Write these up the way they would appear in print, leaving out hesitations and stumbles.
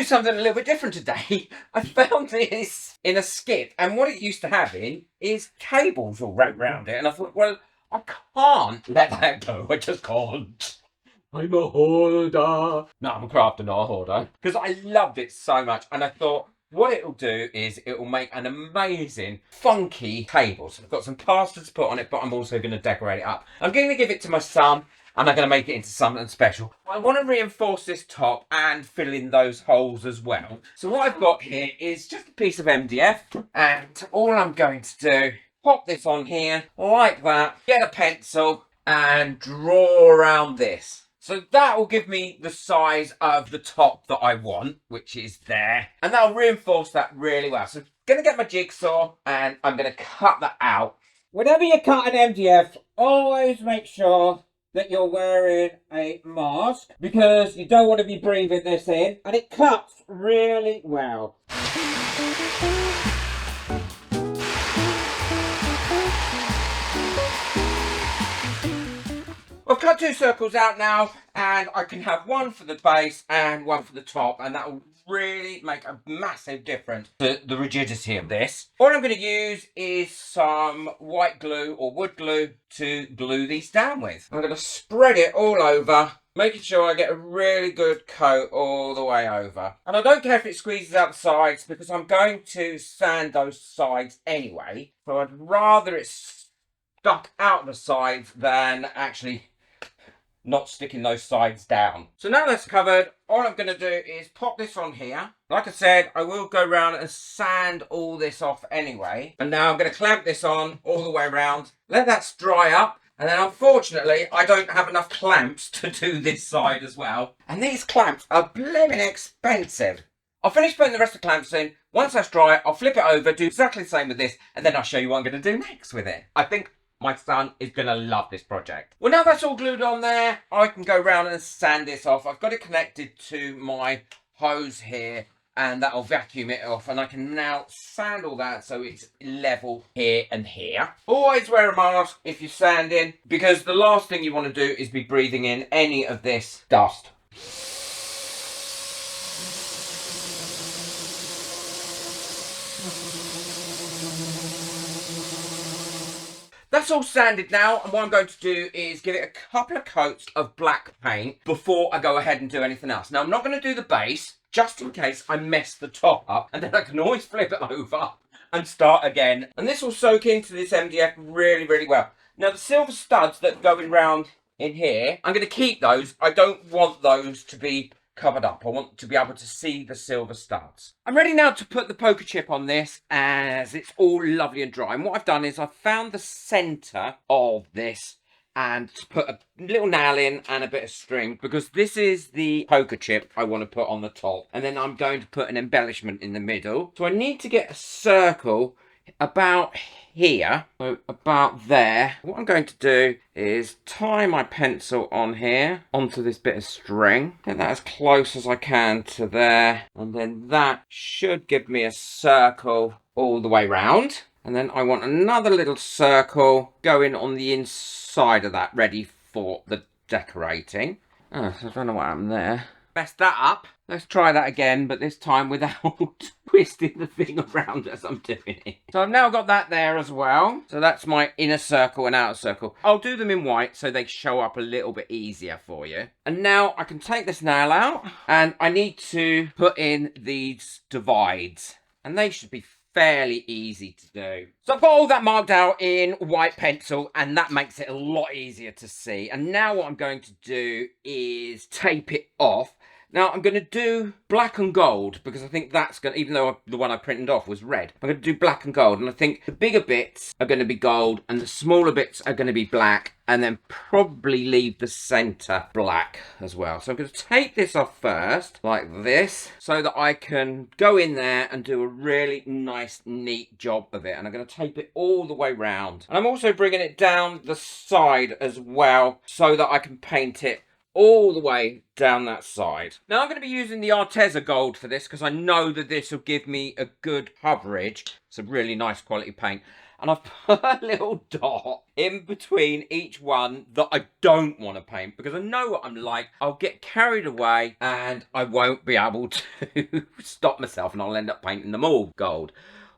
do something a little bit different today. I found this in a skip, and what it used to have in is cables all wrapped around it. And I thought, well, I can't let that go. I just can't. I'm a hoarder. No, I'm a crafter, not a hoarder. Because I loved it so much, and I thought, what it'll do is it will make an amazing, funky table. So I've got some plaster to put on it, but I'm also going to decorate it up. I'm going to give it to my son, and I'm going to make it into something special. I want to reinforce this top and fill in those holes as well. So what I've got here is just a piece of MDF, and all I'm going to do, pop this on here like that, get a pencil and draw around this. So that will give me the size of the top that I want, which is there. And that'll reinforce that really well. So I'm going to get my jigsaw and I'm going to cut that out. Whenever you cut an MDF, always make sure that you're wearing a mask, because you don't want to be breathing this in, and it cuts really well. I've cut 2 circles out now, and I can have one for the base and one for the top, and that will really make a massive difference to the rigidity of this. What I'm going to use is some white glue or wood glue to glue these down with. I'm going to spread it all over, making sure I get a really good coat all the way over. And I don't care if it squeezes out the sides, because I'm going to sand those sides anyway. So I'd rather it stuck out the sides than actually not sticking those sides down. So now that's covered, all I'm going to do is pop this on here. Like I said, I will go around and sand all this off anyway. And now I'm going to clamp this on all the way around, let that dry up. And then unfortunately, I don't have enough clamps to do this side as well. And these clamps are blimmin' expensive. I'll finish putting the rest of the clamps in. Once that's dry, I'll flip it over, do exactly the same with this, and then I'll show you what I'm going to do next with it. I think my son is going to love this project. Well, now that's all glued on there, I can go around and sand this off. I've got it connected to my hose here, and that'll vacuum it off, and I can now sand all that so it's level here and here. Always wear a mask if you're sanding, because the last thing you want to do is be breathing in any of this dust. That's all sanded now, and what I'm going to do is give it a couple of coats of black paint before I go ahead and do anything else. Now, I'm not going to do the base, just in case I mess the top up, and then I can always flip it over and start again. And this will soak into this MDF really, really well. Now, the silver studs that go around in here, I'm going to keep those. I don't want those to be covered up. I want to be able to see the silver studs. I'm ready now to put the poker chip on this, as it's all lovely and dry. And what I've done is I've found the centre of this and put a little nail in and a bit of string, because this is the poker chip I want to put on the top. And then I'm going to put an embellishment in the middle. So I need to get a circle about here, so about there. What I'm going to do is tie my pencil on here onto this bit of string, get that as close as I can to there, and then that should give me a circle all the way round. And then I want another little circle going on the inside of that, ready for the decorating. Oh, so I don't know what happened there. Messed that up. Let's try that again, but this time without twisting the thing around as I'm doing it. So I've now got that there as well. So that's my inner circle and outer circle. I'll do them in white so they show up a little bit easier for you. And now I can take this nail out, and I need to put in these divides, and they should be fairly easy to do. So I've got all that marked out in white pencil, and that makes it a lot easier to see. And now what I'm going to do is tape it off. Now I'm going to do black and gold, because I think that's going to, even though the one I printed off was red, I'm going to do black and gold. And I think the bigger bits are going to be gold and the smaller bits are going to be black, and then probably leave the centre black as well. So I'm going to take this off first, like this, so that I can go in there and do a really nice, neat job of it. And I'm going to tape it all the way round. And I'm also bringing it down the side as well, so that I can paint it all the way down that side. Now I'm going to be using the Arteza Gold for this, because I know that this will give me a good coverage. It's a really nice quality paint. and I've put a little dot in between each one that I don't want to paint, because I know what I'm like. I'll get carried away and I won't be able to stop myself, and I'll end up painting them all gold.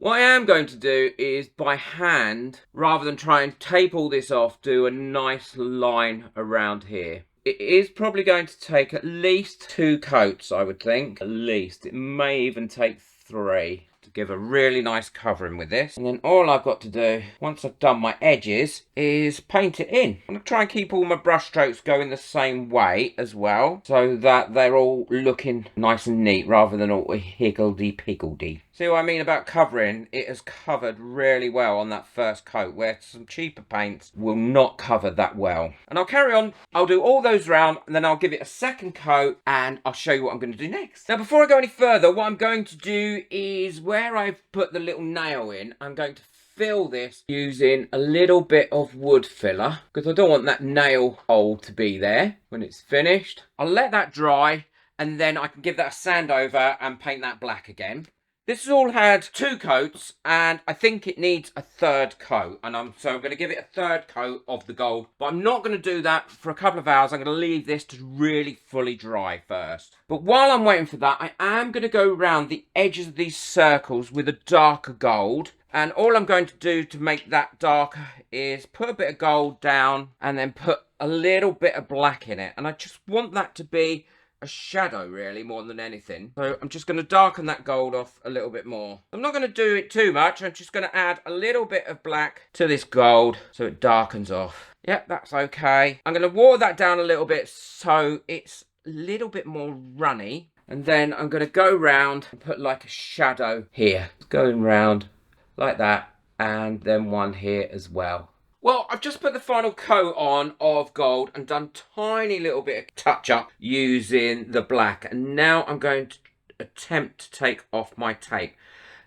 What I am going to do is, by hand, rather than try and tape all this off, do a nice line around here. It is probably going to take at least 2 coats, I would think. At least. It may even take 3 to give a really nice covering with this. And then all I've got to do, once I've done my edges, is paint it in. I'm going to try and keep all my brush strokes going the same way as well, so that they're all looking nice and neat rather than all higgledy-piggledy. See what I mean about covering? It has covered really well on that first coat, where some cheaper paints will not cover that well. And I'll carry on. I'll do all those round, and then I'll give it a second coat, and I'll show you what I'm going to do next. Now, before I go any further, what I'm going to do is, where I've put the little nail in, I'm going to fill this using a little bit of wood filler, because I don't want that nail hole to be there when it's finished. I'll let that dry, and then I can give that a sand over and paint that black again. This has all had 2 coats, and I think it needs a 3rd coat. And so I'm going to give it a 3rd coat of the gold. But I'm not going to do that for a couple of hours. I'm going to leave this to really fully dry first. But while I'm waiting for that, I am going to go around the edges of these circles with a darker gold. And all I'm going to do to make that darker is put a bit of gold down and then put a little bit of black in it. And I just want that to be a shadow, really, more than anything. So I'm just going to darken that gold off a little bit more. I'm not going to do it too much. I'm just going to add a little bit of black to this gold so it darkens off. Yep, that's okay. I'm going to water that down a little bit so it's a little bit more runny. And then I'm going to go round and put like a shadow here. Going round like that, and then one here as well. Well, I've just put the final coat on of gold and done tiny little bit of touch up using the black. And now I'm going to attempt to take off my tape.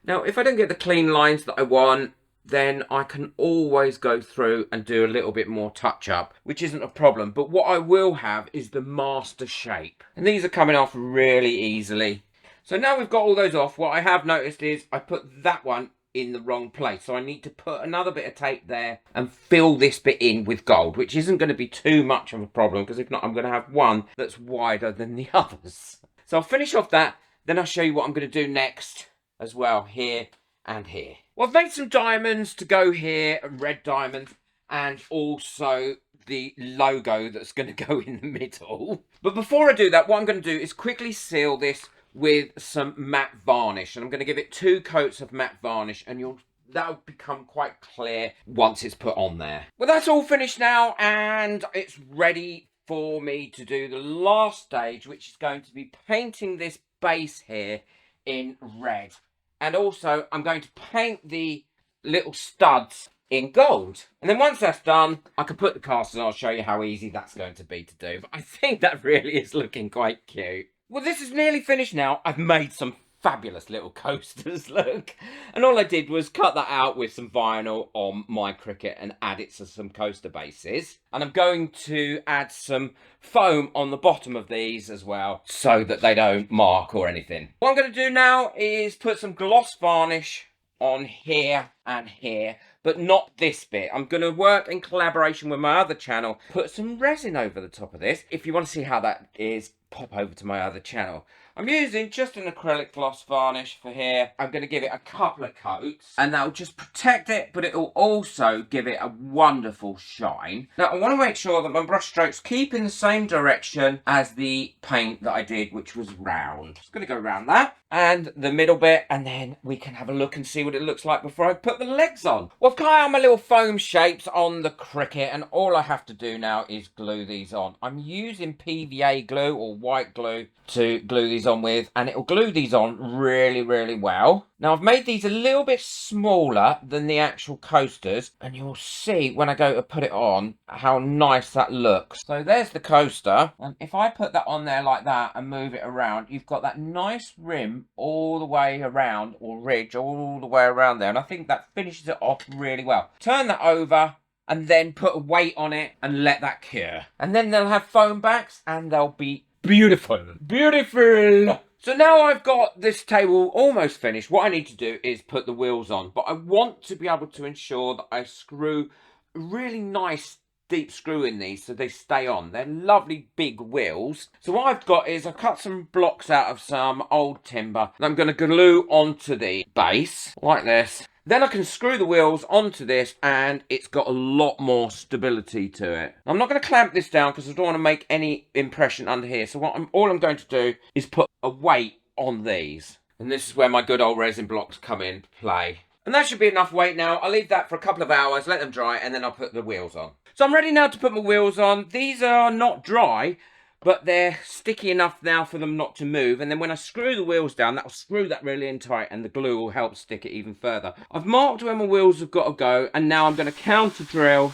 Now, if I don't get the clean lines that I want, then I can always go through and do a little bit more touch up, which isn't a problem. But what I will have is the master shape. And these are coming off really easily. So now we've got all those off, what I have noticed is I put that one in the wrong place, so I need to put another bit of tape there and fill this bit in with gold, which isn't going to be too much of a problem, because if not, I'm going to have one that's wider than the others. So I'll finish off that, then I'll show you what I'm going to do next as well, here and here. Well, I've made some diamonds to go here, red diamonds, and also the logo that's going to go in the middle. But before I do that, what I'm going to do is quickly seal this with some matte varnish, and I'm going to give it 2 coats of matte varnish, and that'll become quite clear once it's put on there. Well, that's all finished now, and it's ready for me to do the last stage, which is going to be painting this base here in red. And also I'm going to paint the little studs in gold. And then once that's done, I can put the cast and I'll show you how easy that's going to be to do. But I think that really is looking quite cute. Well, this is nearly finished now. I've made some fabulous little coasters, look. And all I did was cut that out with some vinyl on my Cricut and add it to some coaster bases. And I'm going to add some foam on the bottom of these as well, so that they don't mark or anything. What I'm going to do now is put some gloss varnish on here and here, but not this bit. I'm going to work in collaboration with my other channel, put some resin over the top of this. If you want to see how that is, pop over to my other channel. I'm using just an acrylic gloss varnish for here. I'm going to give it a couple of coats, and that'll just protect it, but it will also give it a wonderful shine. Now, I want to make sure that my brush strokes keep in the same direction as the paint that I did, which was round. Just going to go around that and the middle bit, and then we can have a look and see what it looks like before I put the legs on. Well, I've cut out my little foam shapes on the Cricut, and all I have to do now is glue these on. I'm using PVA glue or white glue to glue these on with, and it'll glue these on really, really well. Now, I've made these a little bit smaller than the actual coasters, and you'll see when I go to put it on how nice that looks. So there's the coaster, and if I put that on there like that and move it around, you've got that nice rim all the way around, or ridge all the way around there, and I think that finishes it off really well. Turn that over and then put a weight on it and let that cure. And then they'll have foam backs and they'll be beautiful. Beautiful. So now I've got this table almost finished. What I need to do is put the wheels on, but I want to be able to ensure that I screw a really nice deep screw in these so they stay on. They're lovely big wheels. So what I've got is I've cut some blocks out of some old timber and I'm going to glue onto the base like this. Then I can screw the wheels onto this and it's got a lot more stability to it. I'm not going to clamp this down because I don't want to make any impression under here. So all I'm going to do is put a weight on these. And this is where my good old resin blocks come in play. And that should be enough weight now. I'll leave that for a couple of hours, let them dry, and then I'll put the wheels on. So I'm ready now to put my wheels on. These are not dry, but they're sticky enough now for them not to move. And then when I screw the wheels down, that'll screw that really in tight and the glue will help stick it even further. I've marked where my wheels have got to go, and now I'm going to counter drill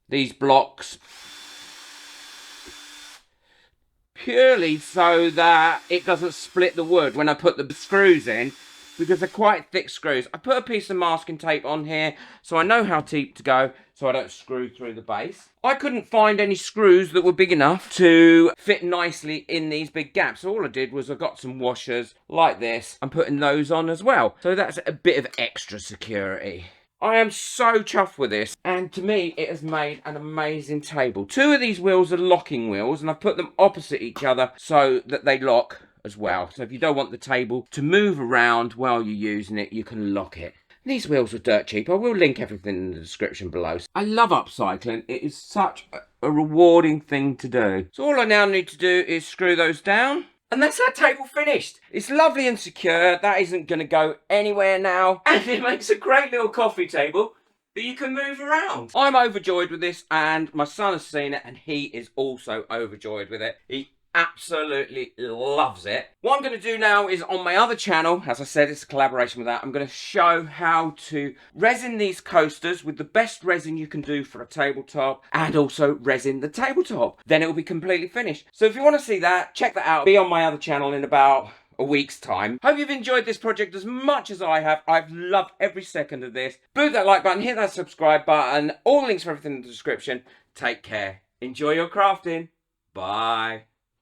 these blocks purely so that it doesn't split the wood when I put the screws in, because they're quite thick screws. I put a piece of masking tape on here so I know how deep to go so I don't screw through the base. I couldn't find any screws that were big enough to fit nicely in these big gaps. So all I did was I got some washers like this and putting those on as well. So that's a bit of extra security. I am so chuffed with this, and to me it has made an amazing table. Two of these wheels are locking wheels and I've put them opposite each other so that they lock as well. So if you don't want the table to move around while you're using it, you can lock it. These wheels are dirt cheap. I will link everything in the description below. I love upcycling. It is such a rewarding thing to do. So all I now need to do is screw those down. And that's our table finished. It's lovely and secure. That isn't going to go anywhere now. And it makes a great little coffee table that you can move around. I'm overjoyed with this, and my son has seen it and he is also overjoyed with it. He absolutely loves it. What I'm going to do now is on my other channel, as I said, it's a collaboration with that, I'm going to show how to resin these coasters with the best resin you can do for a tabletop, and also resin the tabletop. Then it will be completely finished. So if you want to see that, check that out. Be on my other channel in about a week's time. Hope you've enjoyed this project as much as I have. I've loved every second of this. Boot that like button, hit that subscribe button. All links for everything in the description. Take care. Enjoy your crafting. Bye.